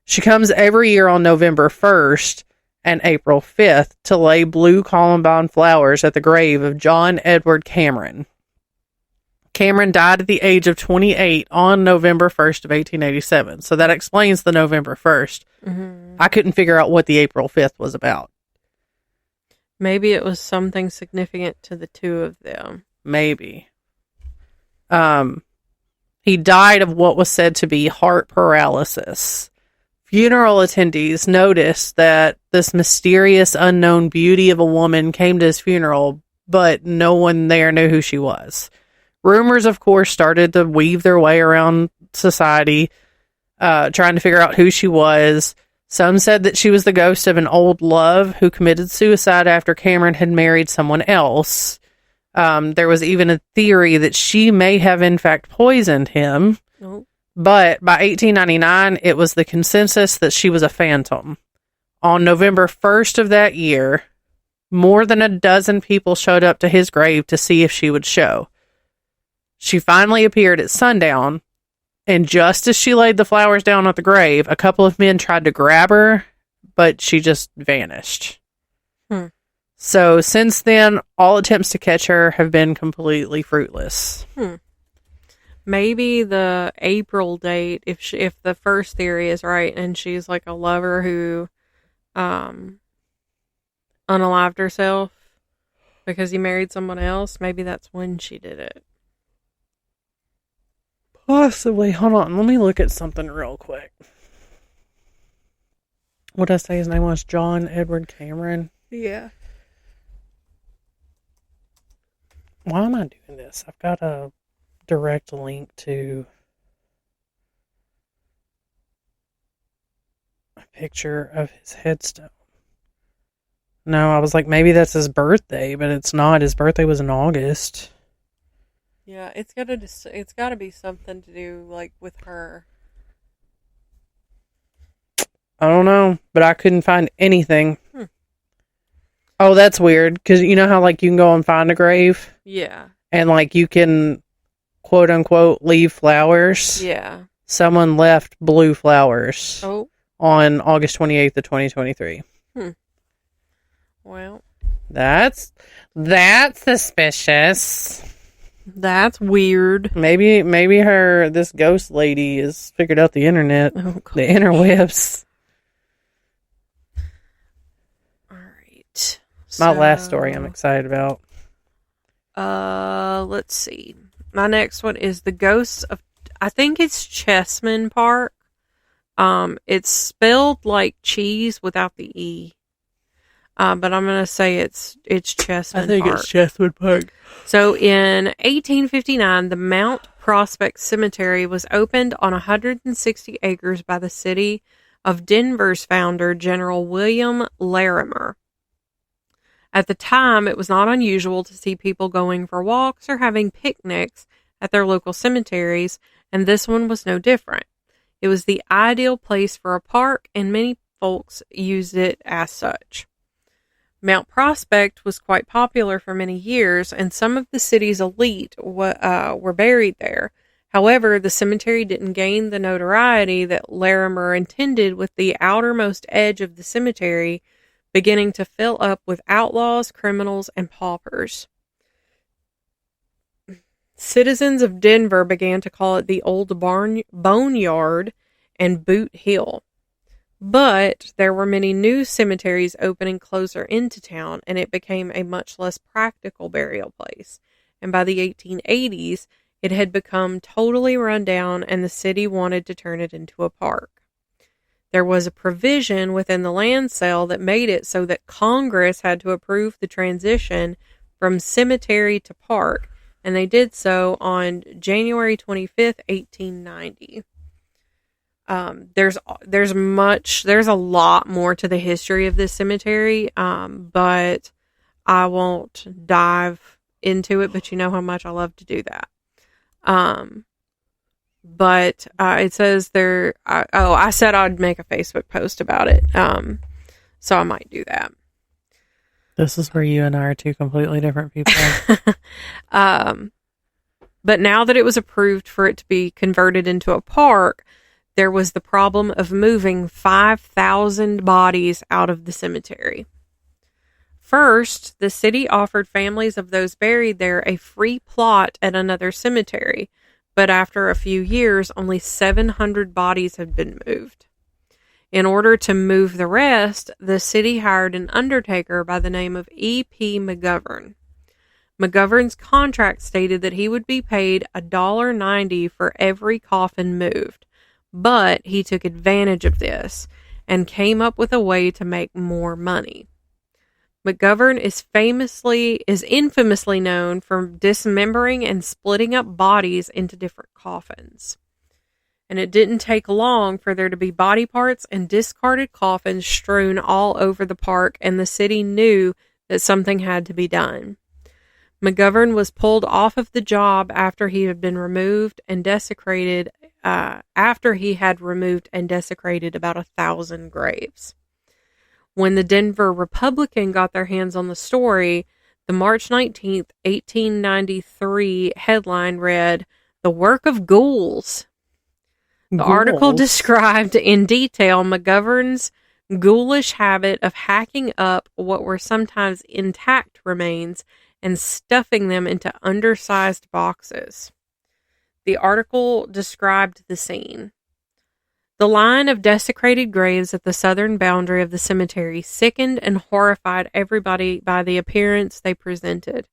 She comes every year on November 1st and April 5th to lay blue columbine flowers at the grave of John Edward Cameron. Cameron died at the age of 28 on November 1st of 1887. So that explains the November 1st. I couldn't figure out what the April 5th was about. Maybe it was something significant to the two of them. Maybe. He died of what was said to be heart paralysis. Funeral attendees noticed that this mysterious unknown beauty of a woman came to his funeral, but no one there knew who she was. Rumors, of course, started to weave their way around society. trying to figure out who she was. Some said that she was the ghost of an old love who committed suicide after Cameron had married someone else. There was even a theory that she may have in fact poisoned him. Oh. But by 1899, it was the consensus that she was a phantom. On November 1st of that year, more than a dozen people showed up to his grave to see if she would show. She finally appeared at sundown, and just as she laid the flowers down at the grave, a couple of men tried to grab her, but she just vanished. So since then, all attempts to catch her have been completely fruitless. Maybe the April date, if the first theory is right, and she's like a lover who unalived herself because he married someone else, maybe that's when she did it. Possibly. Hold on, let me look at something real quick. What did I say his name was? John Edward Cameron? Yeah. Why am I doing this? I've got a direct link to a picture of his headstone. No, I was like, maybe that's his birthday, but it's not. His birthday was in August. Yeah, it's gotta be something to do like with her. I don't know, but I couldn't find anything. Oh, that's weird, because you know how like you can go and find a grave? Yeah. And like you can quote unquote leave flowers. Yeah. Someone left blue flowers on August 28th of 2023. Well, that's suspicious. That's weird. Maybe this ghost lady has figured out the internet, the interwebs. All right. My last story I'm excited about. Let's see. My next one is the ghosts of, I think it's Chessman Park. It's spelled like cheese without the E. But I'm going to say it's Chessman Park. I think it's Chessman Park. So in 1859, the Mount Prospect Cemetery was opened on 160 acres by the city of Denver's founder, General William Larimer. At the time, it was not unusual to see people going for walks or having picnics at their local cemeteries, and this one was no different. It was the ideal place for a park, and many folks used it as such. Mount Prospect was quite popular for many years, and some of the city's elite were buried there. However, the cemetery didn't gain the notoriety that Larimer intended, with the outermost edge of the cemetery beginning to fill up with outlaws, criminals, and paupers. Citizens of Denver began to call it the Old Boneyard and Boot Hill. But there were many new cemeteries opening closer into town, and it became a much less practical burial place. And by the 1880s, it had become totally run down, and the city wanted to turn it into a park. There was a provision within the land sale that made it so that Congress had to approve the transition from cemetery to park, and they did so on January 25th, 1890. There's a lot more to the history of this cemetery, but I won't dive into it, but you know how much I love to do that. But it says there, I said I'd make a Facebook post about it, so I might do that. This is where you and I are two completely different people. But now that it was approved for it to be converted into a park, there was the problem of moving 5,000 bodies out of the cemetery. First, the city offered families of those buried there a free plot at another cemetery, but after a few years, only 700 bodies had been moved. In order to move the rest, the city hired an undertaker by the name of E.P. McGovern. McGovern's contract stated that he would be paid $1.90 for every coffin moved, but he took advantage of this and came up with a way to make more money. McGovern is infamously known for dismembering and splitting up bodies into different coffins. and it didn't take long for there to be body parts and discarded coffins strewn all over the park, and the city knew that something had to be done. McGovern was pulled off of the job after he had been removed and desecrated. After he had removed and desecrated about 1,000 graves. When the Denver Republican got their hands on the story, the March 19th, 1893 headline read, "The Work of Ghouls." The article described in detail McGovern's ghoulish habit of hacking up what were sometimes intact remains and stuffing them into undersized boxes. The article described the scene. The line of desecrated graves at the southern boundary of the cemetery sickened and horrified everybody by the appearance they presented.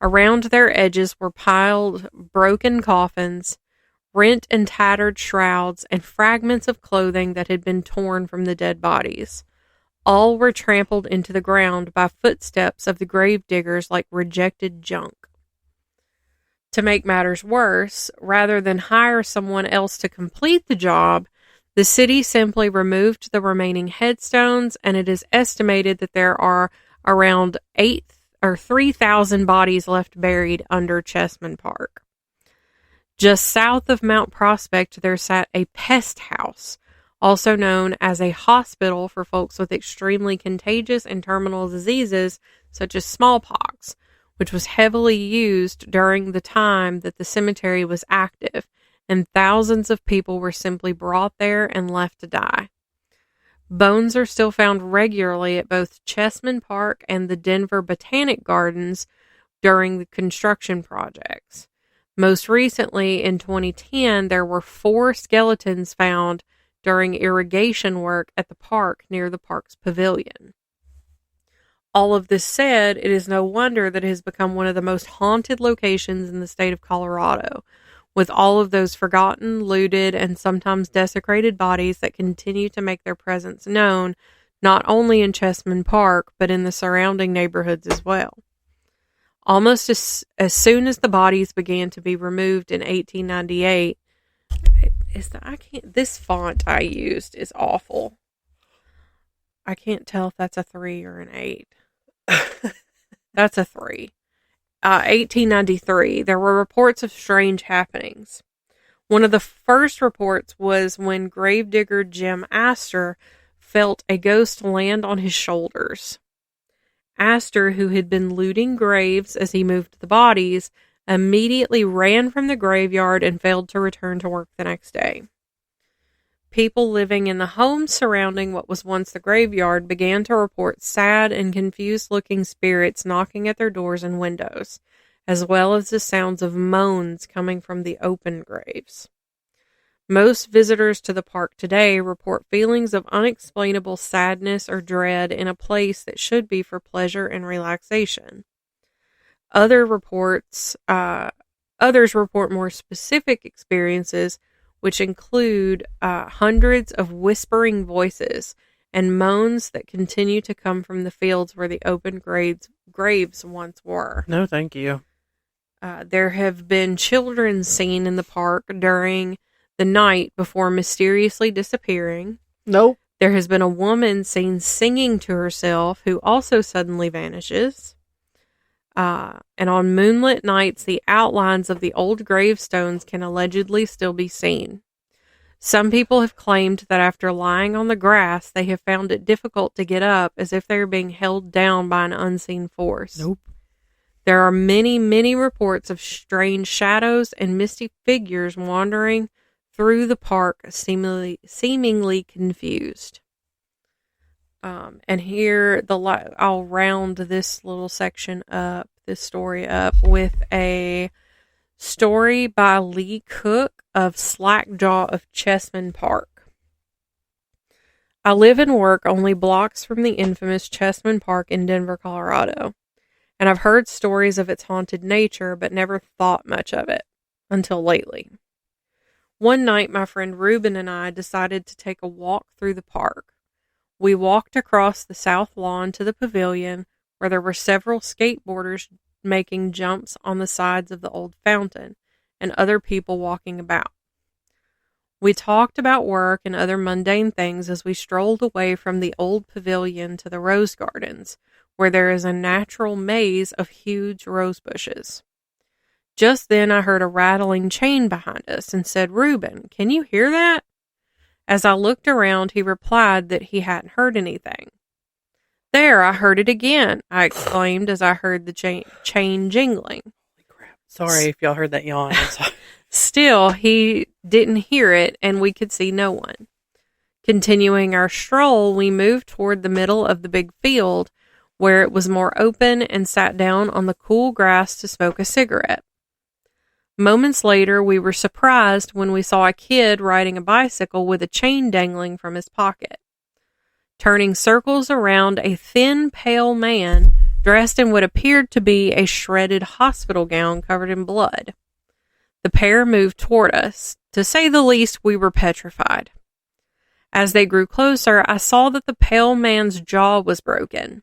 Around their edges were piled broken coffins, rent and tattered shrouds, and fragments of clothing that had been torn from the dead bodies. All were trampled into the ground by footsteps of the grave diggers like rejected junk. To make matters worse, rather than hire someone else to complete the job, the city simply removed the remaining headstones, and it is estimated that there are around 3,000 bodies left buried under Chessman Park. Just south of Mount Prospect, there sat a pest house, also known as a hospital for folks with extremely contagious and terminal diseases such as smallpox, which was heavily used during the time that the cemetery was active, and thousands of people were simply brought there and left to die. Bones are still found regularly at both Chessman Park and the Denver Botanic Gardens during the construction projects. Most recently, in 2010, there were 4 skeletons found during irrigation work at the park near the park's pavilion. All of this said, it is no wonder that it has become one of the most haunted locations in the state of Colorado, with all of those forgotten, looted, and sometimes desecrated bodies that continue to make their presence known, not only in Chessman Park, but in the surrounding neighborhoods as well. Almost as soon as the bodies began to be removed in 1898, this font I used is awful. I can't tell if that's a 3 or an 8. That's a 3. 1893, there were reports of strange happenings. One of the first reports was when gravedigger Jim Astor felt a ghost land on his shoulders. Astor, who had been looting graves as he moved the bodies, immediately ran from the graveyard and failed to return to work the next day. People living in the homes surrounding what was once the graveyard began to report sad and confused-looking spirits knocking at their doors and windows, as well as the sounds of moans coming from the open graves. Most visitors to the park today report feelings of unexplainable sadness or dread in a place that should be for pleasure and relaxation. Others report more specific experiences, which include hundreds of whispering voices and moans that continue to come from the fields where the open graves once were. No, thank you. There have been children seen in the park during the night before mysteriously disappearing. Nope. There has been a woman seen singing to herself who also suddenly vanishes. And on moonlit nights, the outlines of the old gravestones can allegedly still be seen. Some people have claimed that after lying on the grass, they have found it difficult to get up, as if they are being held down by an unseen force. Nope. There are many, many reports of strange shadows and misty figures wandering through the park, seemingly confused. And here, I'll round this little section up, this story up, with a story by Lee Cook of Slackjaw of Chessman Park. I live and work only blocks from the infamous Chessman Park in Denver, Colorado, and I've heard stories of its haunted nature, but never thought much of it until lately. One night, my friend Ruben and I decided to take a walk through the park. We walked across the south lawn to the pavilion, where there were several skateboarders making jumps on the sides of the old fountain, and other people walking about. We talked about work and other mundane things as we strolled away from the old pavilion to the rose gardens, where there is a natural maze of huge rose bushes. Just then I heard a rattling chain behind us and said, "Reuben, can you hear that?" As I looked around, he replied that he hadn't heard anything. "There, I heard it again," I exclaimed as I heard the chain jingling. Holy crap. Sorry if y'all heard that yawn. I'm sorry. Still, he didn't hear it, and we could see no one. Continuing our stroll, we moved toward the middle of the big field, where it was more open, and sat down on the cool grass to smoke a cigarette. Moments later, we were surprised when we saw a kid riding a bicycle with a chain dangling from his pocket. Turning circles around a thin, pale man dressed in what appeared to be a shredded hospital gown covered in blood. The pair moved toward us. To say the least, we were petrified. As they grew closer, I saw that the pale man's jaw was broken.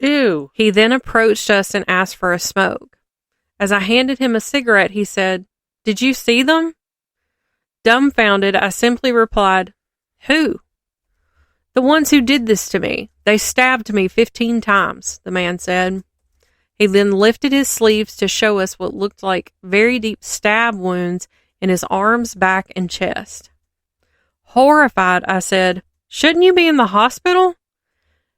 Ew. He then approached us and asked for a smoke. As I handed him a cigarette, he said, "Did you see them?" Dumbfounded, I simply replied, "Who?" "The ones who did this to me. They stabbed me 15 times, the man said. He then lifted his sleeves to show us what looked like very deep stab wounds in his arms, back, and chest. Horrified, I said, "Shouldn't you be in the hospital?"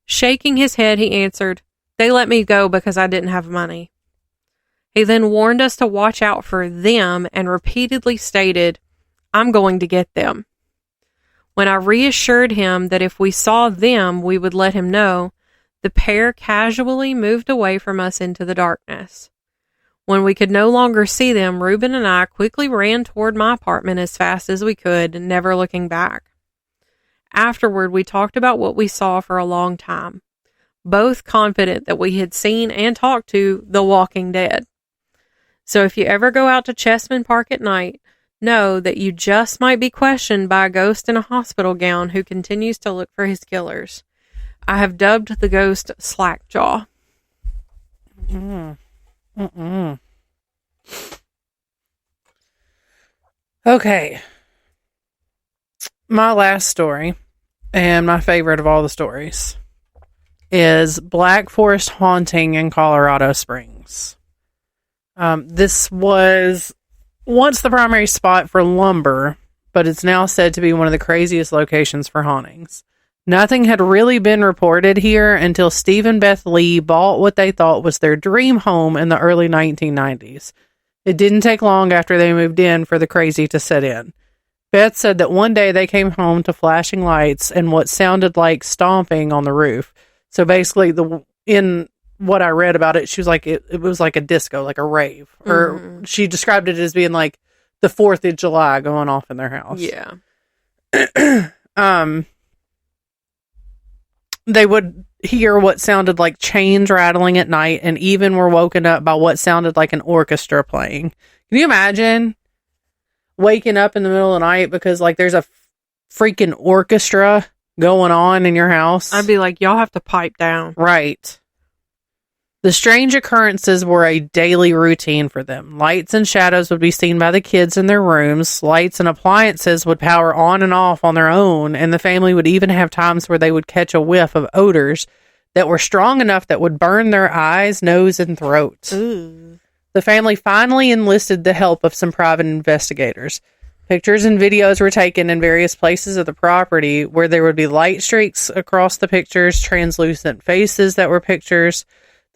Shaking his head, he answered, "They let me go because I didn't have money." He then warned us to watch out for them and repeatedly stated, "I'm going to get them." When I reassured him that if we saw them, we would let him know, the pair casually moved away from us into the darkness. When we could no longer see them, Reuben and I quickly ran toward my apartment as fast as we could, never looking back. Afterward, we talked about what we saw for a long time, both confident that we had seen and talked to the Walking Dead. So if you ever go out to Chessman Park at night, know that you just might be questioned by a ghost in a hospital gown who continues to look for his killers. I have dubbed the ghost Slackjaw. Okay. My last story, and my favorite of all the stories, is Black Forest Haunting in Colorado Springs. This was once the primary spot for lumber, but it's now said to be one of the craziest locations for hauntings. Nothing had really been reported here until Steve and Beth Lee bought what they thought was their dream home in the early 1990s. It didn't take long after they moved in for the crazy to set in. Beth said that one day they came home to flashing lights and what sounded like stomping on the roof. So basically, in what I read about it, she was like, it was like a disco, like a rave. Or she described it as being like the 4th of July going off in their house. Yeah. They would hear what sounded like chains rattling at night and even were woken up by what sounded like an orchestra playing. Can you imagine waking up in the middle of the night because like there's a freaking orchestra going on in your house? I'd be like, y'all have to pipe down. Right. The strange occurrences were a daily routine for them. Lights and shadows would be seen by the kids in their rooms. Lights and appliances would power on and off on their own, and the family would even have times where they would catch a whiff of odors that were strong enough that would burn their eyes, nose, and throat. Ooh. The family finally enlisted the help of some private investigators. Pictures and videos were taken in various places of the property where there would be light streaks across the pictures, translucent faces that were pictures.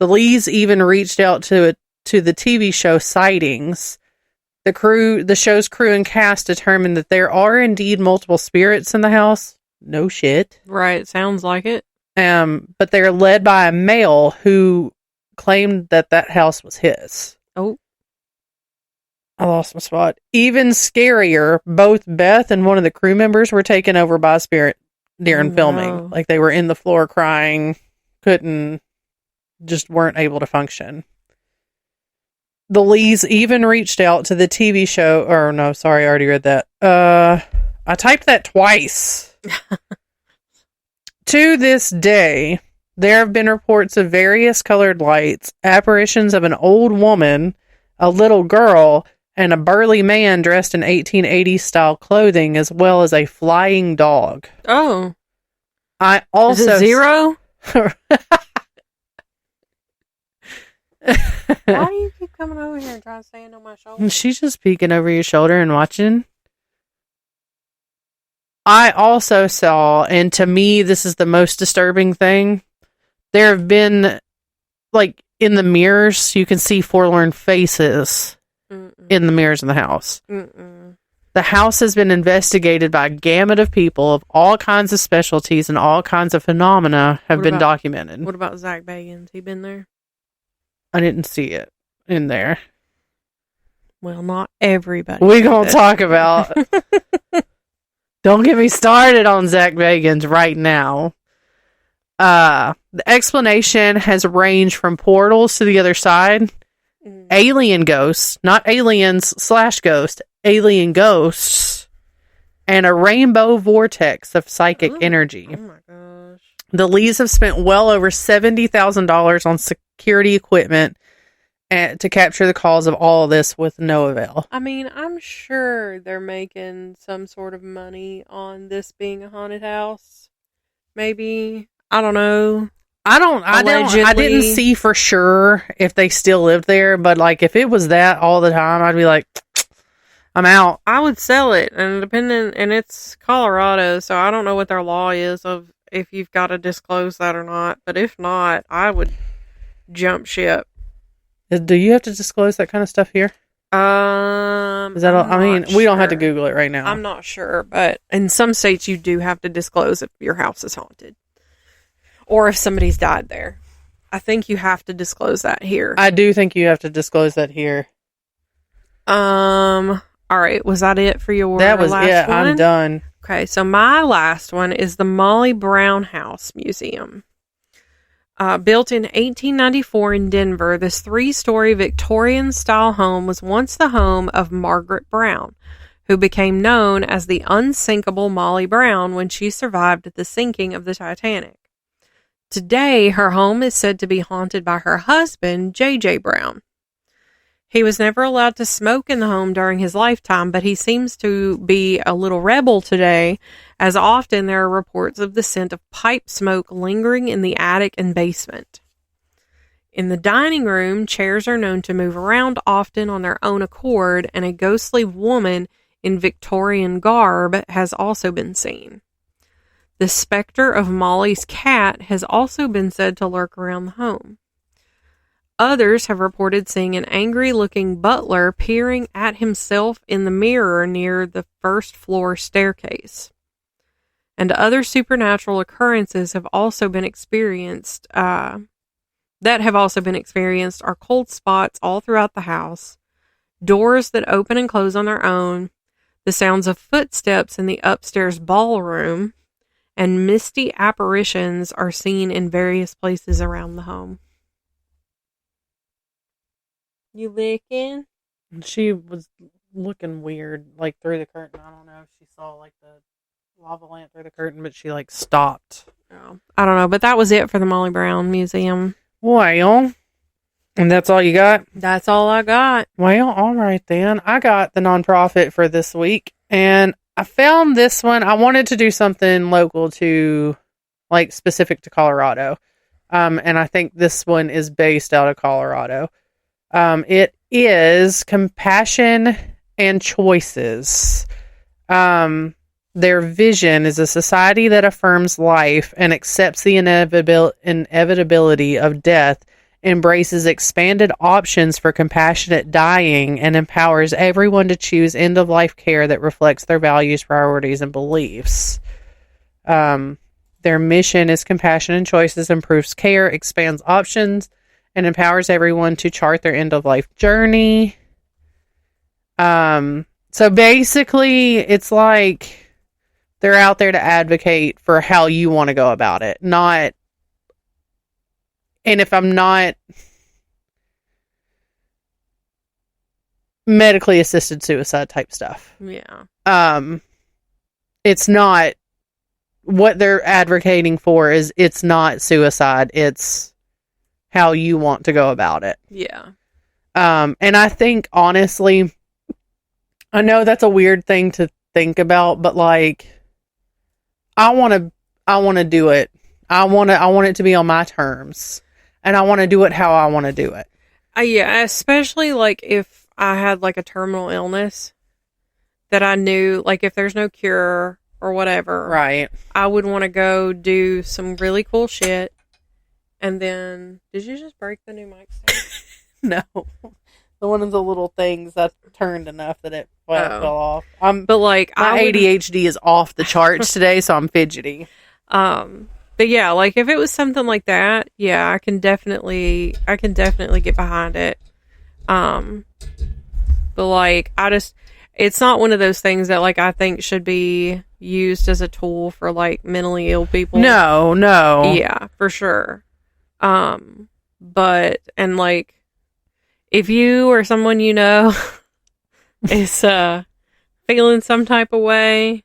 The Lees even reached out to the TV show Sightings. The show's crew and cast determined that there are indeed multiple spirits in the house. No shit. Right, sounds like it. But they're led by a male who claimed that house was his. Oh. I lost my spot. Even scarier, both Beth and one of the crew members were taken over by a spirit during filming. Like they were in the floor crying, just weren't able to function. The Lees even reached out to the TV show, or no, sorry, I already read that. I typed that twice. To this day, there have been reports of various colored lights, apparitions of an old woman, a little girl, and a burly man dressed in 1880s style clothing, as well as a flying dog. Oh. I also... Is it 0? Why do you keep coming over here and trying to stand on my shoulder? She's just peeking over your shoulder and watching. I also saw, and to me, this is the most disturbing thing. There have been, like, in the mirrors, you can see forlorn faces in the mirrors in the house. The house has been investigated by a gamut of people of all kinds of specialties, and all kinds of phenomena have been documented. What about Zach Bagans? He been there? I didn't see it in there. Well, not everybody. We're going to talk about... Don't get me started on Zach Bagans right now. The explanation has ranged from portals to the other side, alien ghosts, not aliens/ghosts, alien ghosts, and a rainbow vortex of psychic energy. Oh my gosh. The Lees have spent well over $70,000 on security equipment to capture the cause of all of this with no avail. I mean, I'm sure they're making some sort of money on this being a haunted house. Maybe. I don't know. I didn't see for sure if they still lived there, but like if it was that all the time, I'd be like, I'm out. I would sell it, and it's Colorado, so I don't know what their law is of if you've got to disclose that or not. But if not, I would jump ship. Do you have to disclose that kind of stuff here? Is that all? I mean, we don't have to Google it right now. I'm not sure, but in some states you do have to disclose if your house is haunted. Or if somebody's died there. I think you have to disclose that here. I do think you have to disclose that here. All right. Was that it for your last one? I'm done. Okay, so my last one is the Molly Brown House Museum. Built in 1894 in Denver, this 3-story Victorian-style home was once the home of Margaret Brown, who became known as the unsinkable Molly Brown when she survived the sinking of the Titanic. Today, her home is said to be haunted by her husband, J.J. Brown. He was never allowed to smoke in the home during his lifetime, but he seems to be a little rebel today, as often there are reports of the scent of pipe smoke lingering in the attic and basement. In the dining room, chairs are known to move around often on their own accord, and a ghostly woman in Victorian garb has also been seen. The specter of Molly's cat has also been said to lurk around the home. Others have reported seeing an angry-looking butler peering at himself in the mirror near the first-floor staircase. And other supernatural occurrences have also been experienced. Are cold spots all throughout the house, doors that open and close on their own, the sounds of footsteps in the upstairs ballroom, and misty apparitions are seen in various places around the home. You licking? She was looking weird, like through the curtain. I don't know if she saw like the lava lamp through the curtain, but she like stopped. Oh, I don't know, but that was it for the Molly Brown Museum. Well, and that's all you got? That's all I got. Well, all right then. I got the nonprofit for this week, and I found this one. I wanted to do something local to, like, specific to Colorado. And I think this one is based out of Colorado. It is Compassion and Choices. Their vision is a society that affirms life and accepts the inevitability of death, embraces expanded options for compassionate dying, and empowers everyone to choose end-of-life care that reflects their values, priorities, and beliefs. Their mission is Compassion and Choices improves care, expands options, and empowers everyone to chart their end-of-life journey. So basically, it's like they're out there to advocate for how you want to go about it, not... And if I'm not medically assisted suicide type stuff. Yeah. It's not what they're advocating for is it's not suicide. It's how you want to go about it. Yeah. And I think honestly, I know that's a weird thing to think about, but like, I want to do it. I want it to be on my terms, and I want to do it how I want to do it. Yeah, especially like if I had like a terminal illness that I knew, like if there's no cure or whatever, Right. I would want to go do some really cool shit. And then, did you just break the new mic stand? No. The one of the little things that turned enough that it fell off. But like, my ADHD is off the charts today, so I'm fidgety. But yeah, like if it was something like that, yeah, I can definitely get behind it. But like, it's not one of those things that like I think should be used as a tool for like mentally ill people. No. Yeah, for sure. But, and like, if you or someone you know is feeling some type of way,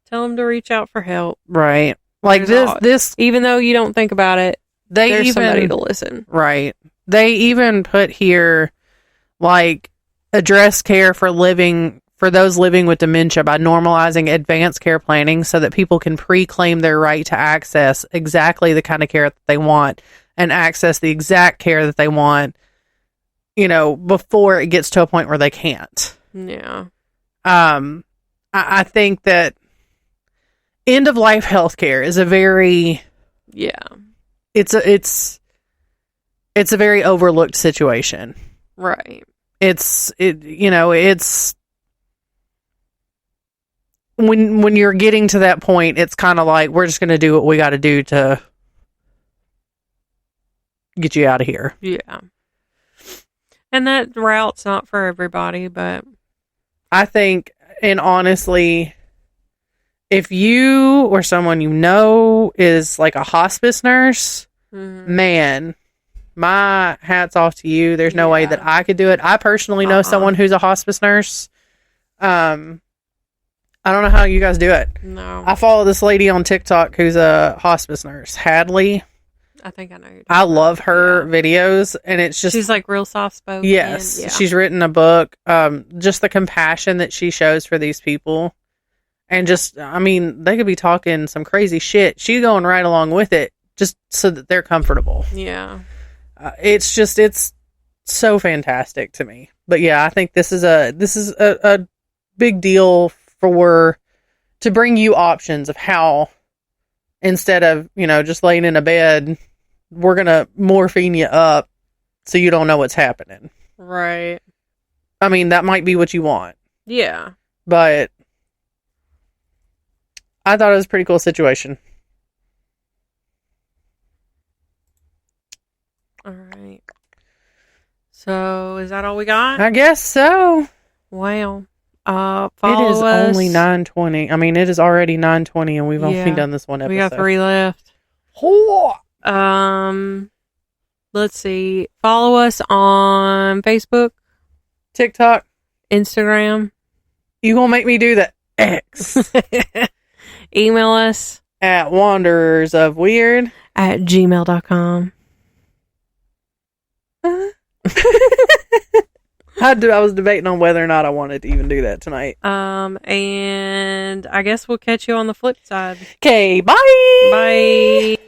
tell them to reach out for help. Right. Like this, even though you don't think about it, there's somebody to listen. Right. They even put here, like, address care for those living with dementia by normalizing advanced care planning so that people can pre-claim their right to access exactly the kind of care that they want and access the exact care that they want, before it gets to a point where they can't. Yeah. I think that end of life healthcare is a very, it's a very overlooked situation. Right. It's when you're getting to that point, it's kind of like, we're just going to do what we got to do to get you out of here. Yeah. And that route's not for everybody, but I think, and honestly, if you or someone you know is like a hospice nurse, man, my hat's off to you. There's no way that I could do it. I personally know someone who's a hospice nurse. I don't know how you guys do it. No. I follow this lady on TikTok who's a hospice nurse, Hadley. I think I know. I love her videos, and it's just, she's like real soft spoken. Yes, yeah. She's written a book. Just the compassion that she shows for these people, and just, I mean, they could be talking some crazy shit. She's going right along with it, just so that they're comfortable. Yeah, it's so fantastic to me. But yeah, I think this is a big deal to bring you options of how, instead of just laying in a bed, we're gonna morphine you up so you don't know what's happening. Right. I mean, that might be what you want. Yeah. But I thought it was a pretty cool situation. All right. So, is that all we got? I guess so. Wow. It Follow is us. only 9:20. I mean, it is already 9:20, and we've only done this one episode. We got 3 left. Let's see. Follow us on Facebook, TikTok, Instagram. You gonna make me do the X. Email us at wanderersofweird@gmail.com. I was debating on whether or not I wanted to even do that tonight. And I guess we'll catch you on the flip side. Okay, bye. Bye.